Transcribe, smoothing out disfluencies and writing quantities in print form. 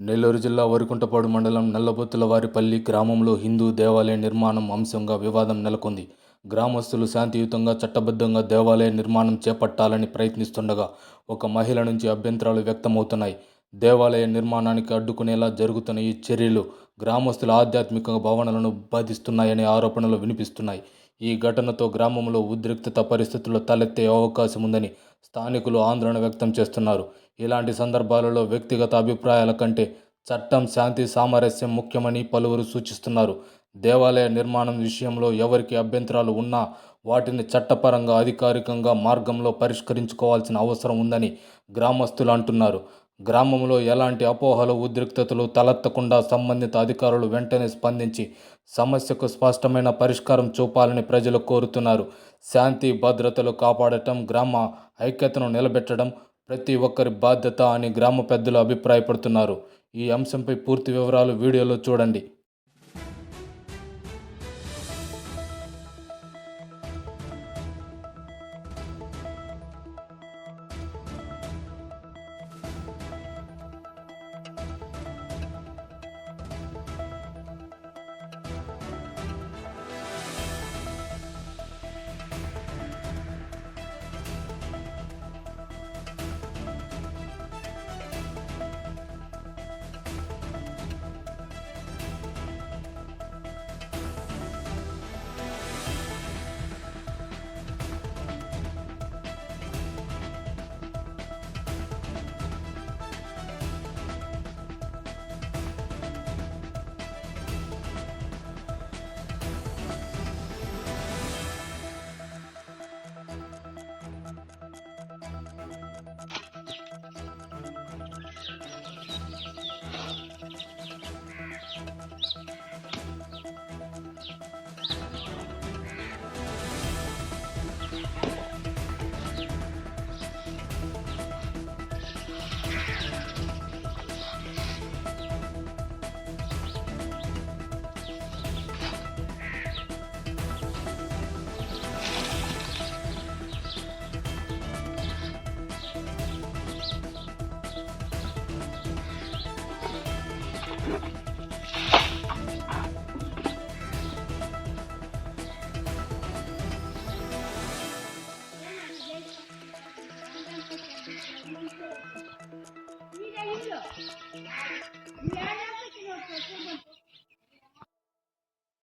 నెల్లూరు జిల్లా వరికుంటపాడు మండలం నల్లబొత్తులవారిపల్లి గ్రామంలో హిందూ దేవాలయ నిర్మాణం అంశంగా వివాదం నెలకొంది. గ్రామస్తులు శాంతియుతంగా, చట్టబద్ధంగా దేవాలయ నిర్మాణం చేపట్టాలని ప్రయత్నిస్తుండగా ఒక మహిళ నుంచి అభ్యంతరాలు వ్యక్తమవుతున్నాయి. దేవాలయ నిర్మాణానికి అడ్డుకునేలా జరుగుతున్న ఈ చర్యలు గ్రామస్తుల ఆధ్యాత్మిక భావనలను బాధిస్తున్నాయనే ఆరోపణలు వినిపిస్తున్నాయి. ఈ ఘటనతో గ్రామంలో ఉద్రిక్తత పరిస్థితులు తలెత్తే అవకాశం ఉందని స్థానికులు ఆందోళన వ్యక్తం చేస్తున్నారు. ఇలాంటి సందర్భాలలో వ్యక్తిగత అభిప్రాయాల కంటే చట్టం, శాంతి, సామరస్యం ముఖ్యమని పలువురు సూచిస్తున్నారు. దేవాలయ నిర్మాణం విషయంలో ఎవరికి అభ్యంతరాలు ఉన్నా వాటిని చట్టపరంగా, అధికారికంగా మార్గంలో పరిష్కరించుకోవాల్సిన అవసరం ఉందని గ్రామస్తులు అంటున్నారు. గ్రామంలో ఎలాంటి అపోహలు, ఉద్రిక్తతలు తలెత్తకుండా సంబంధిత అధికారులు వెంటనే స్పందించి సమస్యకు స్పష్టమైన పరిష్కారం చూపాలని ప్రజలు కోరుతున్నారు. శాంతి భద్రతలు కాపాడటం, గ్రామ ఐక్యతను నిలబెట్టడం ప్రతి ఒక్కరి బాధ్యత అని గ్రామ పెద్దలు అభిప్రాయపడుతున్నారు. ఈ అంశంపై పూర్తి వివరాలు వీడియోలో చూడండి.